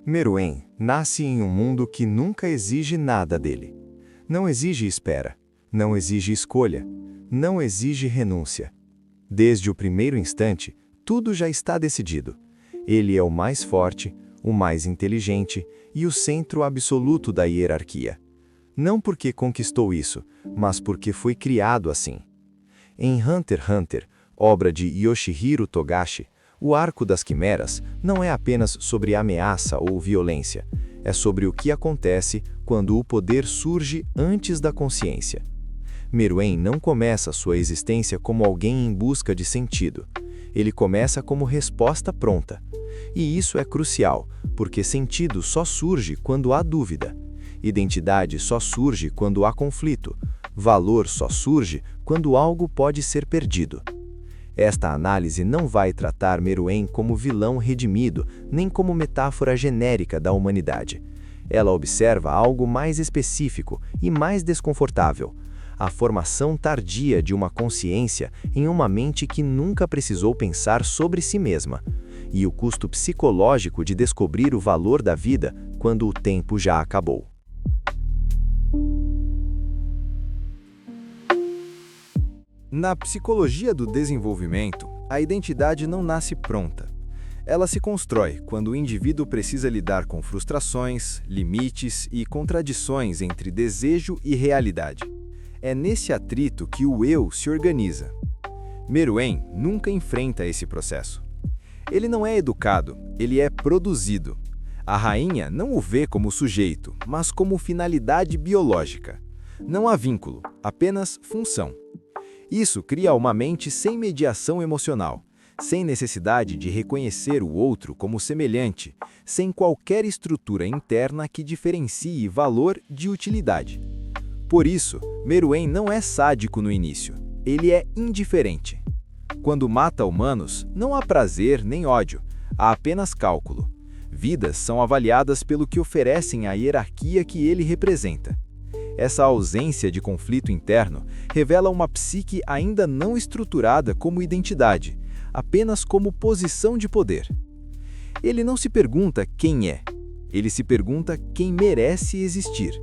Meruem nasce em um mundo que nunca exige nada dele. Não exige espera, não exige escolha, não exige renúncia. Desde o primeiro instante, tudo já está decidido. Ele é o mais forte, o mais inteligente e o centro absoluto da hierarquia. Não porque conquistou isso, mas porque foi criado assim. Em Hunter x Hunter, obra de Yoshihiro Togashi, o arco das quimeras não é apenas sobre ameaça ou violência, é sobre o que acontece quando o poder surge antes da consciência. Meruem não começa sua existência como alguém em busca de sentido. Ele começa como resposta pronta. E isso é crucial, porque sentido só surge quando há dúvida. Identidade só surge quando há conflito. Valor só surge quando algo pode ser perdido. Esta análise não vai tratar Meruem como vilão redimido, nem como metáfora genérica da humanidade. Ela observa algo mais específico e mais desconfortável: a formação tardia de uma consciência em uma mente que nunca precisou pensar sobre si mesma, e o custo psicológico de descobrir o valor da vida quando o tempo já acabou. Na psicologia do desenvolvimento, a identidade não nasce pronta. Ela se constrói quando o indivíduo precisa lidar com frustrações, limites e contradições entre desejo e realidade. É nesse atrito que o eu se organiza. Meruem nunca enfrenta esse processo. Ele não é educado, ele é produzido. A rainha não o vê como sujeito, mas como finalidade biológica. Não há vínculo, apenas função. Isso cria uma mente sem mediação emocional, sem necessidade de reconhecer o outro como semelhante, sem qualquer estrutura interna que diferencie valor de utilidade. Por isso, Meruem não é sádico no início, ele é indiferente. Quando mata humanos, não há prazer nem ódio, há apenas cálculo. Vidas são avaliadas pelo que oferecem à hierarquia que ele representa. Essa ausência de conflito interno revela uma psique ainda não estruturada como identidade, apenas como posição de poder. Ele não se pergunta quem é, ele se pergunta quem merece existir.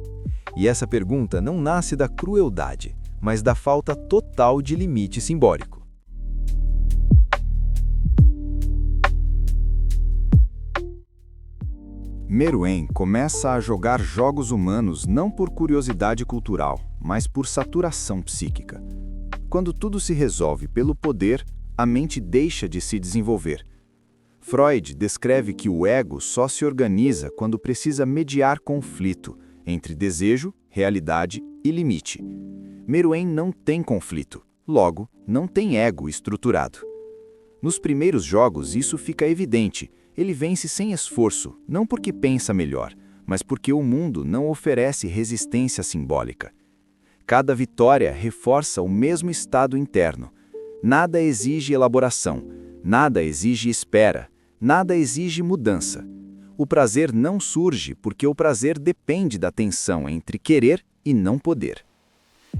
E essa pergunta não nasce da crueldade, mas da falta total de limite simbólico. Meruem começa a jogar jogos humanos não por curiosidade cultural, mas por saturação psíquica. Quando tudo se resolve pelo poder, a mente deixa de se desenvolver. Freud descreve que o ego só se organiza quando precisa mediar conflito entre desejo, realidade e limite. Meruem não tem conflito, logo, não tem ego estruturado. Nos primeiros jogos isso fica evidente. Ele vence sem esforço, não porque pensa melhor, mas porque o mundo não oferece resistência simbólica. Cada vitória reforça o mesmo estado interno. Nada exige elaboração, nada exige espera, nada exige mudança. O prazer não surge porque o prazer depende da tensão entre querer e não poder.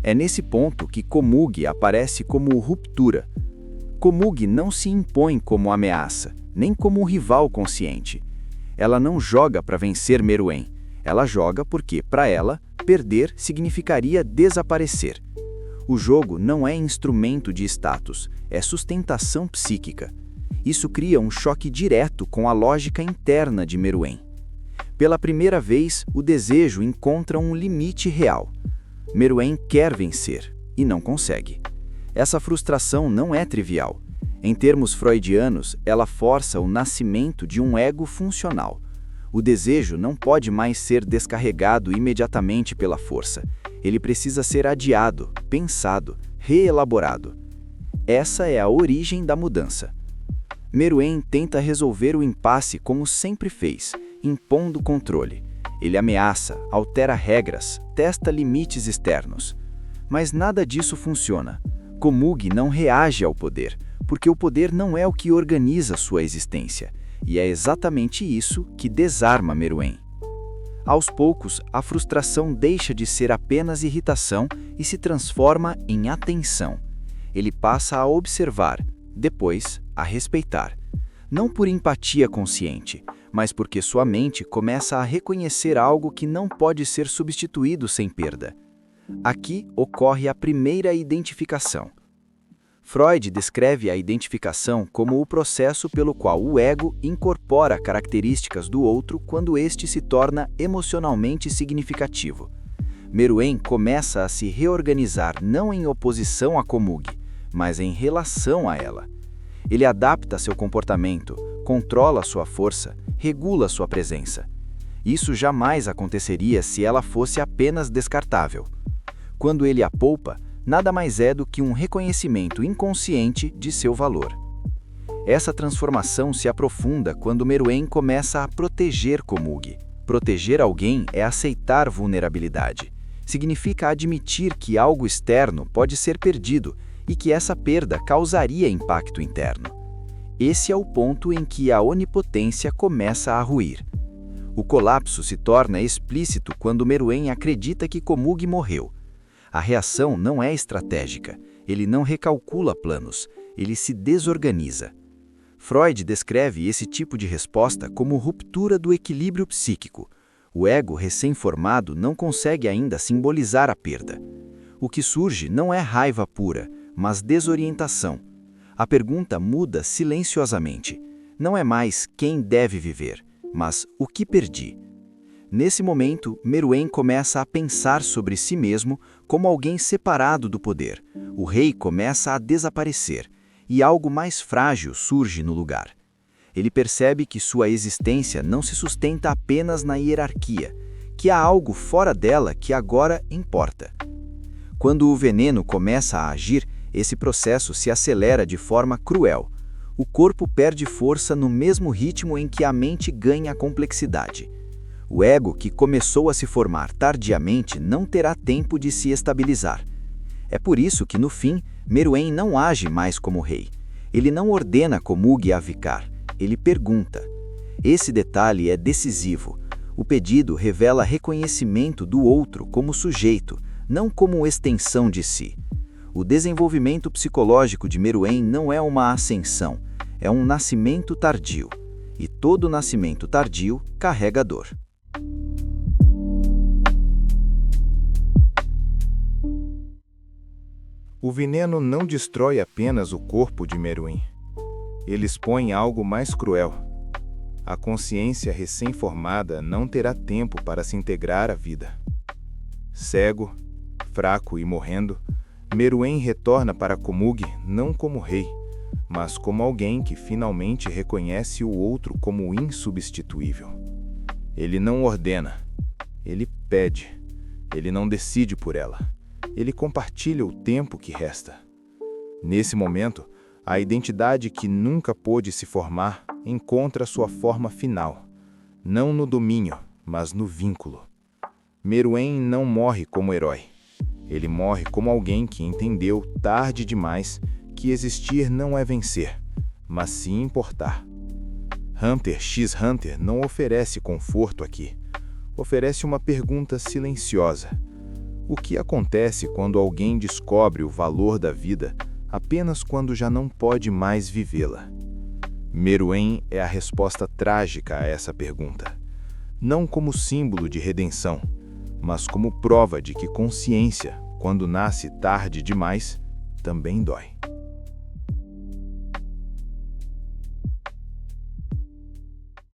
É nesse ponto que Komugi aparece como ruptura. Komugi não se impõe como ameaça, nem como um rival consciente. Ela não joga para vencer Meruem. Ela joga porque, para ela, perder significaria desaparecer. O jogo não é instrumento de status, é sustentação psíquica. Isso cria um choque direto com a lógica interna de Meruem. Pela primeira vez, o desejo encontra um limite real. Meruem quer vencer, e não consegue. Essa frustração não é trivial. Em termos freudianos, ela força o nascimento de um ego funcional. O desejo não pode mais ser descarregado imediatamente pela força. Ele precisa ser adiado, pensado, reelaborado. Essa é a origem da mudança. Meruem tenta resolver o impasse como sempre fez, impondo controle. Ele ameaça, altera regras, testa limites externos. Mas nada disso funciona. Komugi não reage ao poder, porque o poder não é o que organiza sua existência, e é exatamente isso que desarma Meruem. Aos poucos, a frustração deixa de ser apenas irritação e se transforma em atenção. Ele passa a observar, depois a respeitar. Não por empatia consciente, mas porque sua mente começa a reconhecer algo que não pode ser substituído sem perda. Aqui ocorre a primeira identificação. Freud descreve a identificação como o processo pelo qual o ego incorpora características do outro quando este se torna emocionalmente significativo. Meruem começa a se reorganizar não em oposição a Komug, mas em relação a ela. Ele adapta seu comportamento, controla sua força, regula sua presença. Isso jamais aconteceria se ela fosse apenas descartável. Quando ele a poupa, nada mais é do que um reconhecimento inconsciente de seu valor. Essa transformação se aprofunda quando Meruem começa a proteger Komug. Proteger alguém é aceitar vulnerabilidade. Significa admitir que algo externo pode ser perdido e que essa perda causaria impacto interno. Esse é o ponto em que a onipotência começa a ruir. O colapso se torna explícito quando Meruem acredita que Komug morreu. A reação não é estratégica, ele não recalcula planos, ele se desorganiza. Freud descreve esse tipo de resposta como ruptura do equilíbrio psíquico. O ego recém-formado não consegue ainda simbolizar a perda. O que surge não é raiva pura, mas desorientação. A pergunta muda silenciosamente. Não é mais quem deve viver, mas o que perdi. Nesse momento, Meruem começa a pensar sobre si mesmo como alguém separado do poder. O rei começa a desaparecer, e algo mais frágil surge no lugar. Ele percebe que sua existência não se sustenta apenas na hierarquia, que há algo fora dela que agora importa. Quando o veneno começa a agir, esse processo se acelera de forma cruel. O corpo perde força no mesmo ritmo em que a mente ganha complexidade. O ego, que começou a se formar tardiamente, não terá tempo de se estabilizar. É por isso que, no fim, Meruem não age mais como rei. Ele não ordena Komug a ficar, ele pergunta. Esse detalhe é decisivo. O pedido revela reconhecimento do outro como sujeito, não como extensão de si. O desenvolvimento psicológico de Meruem não é uma ascensão, é um nascimento tardio. E todo nascimento tardio carrega dor. O veneno não destrói apenas o corpo de Meruem. Ele expõe algo mais cruel. A consciência recém-formada não terá tempo para se integrar à vida. Cego, fraco e morrendo, Meruem retorna para Komug não como rei, mas como alguém que finalmente reconhece o outro como insubstituível. Ele não ordena, ele pede. Ele não decide por ela. Ele compartilha o tempo que resta. Nesse momento, a identidade que nunca pôde se formar encontra sua forma final, não no domínio, mas no vínculo. Meruem não morre como herói. Ele morre como alguém que entendeu tarde demais que existir não é vencer, mas sim importar. Hunter x Hunter não oferece conforto aqui. Oferece uma pergunta silenciosa. O que acontece quando alguém descobre o valor da vida apenas quando já não pode mais vivê-la? Meruem é a resposta trágica a essa pergunta. Não como símbolo de redenção, mas como prova de que consciência, quando nasce tarde demais, também dói.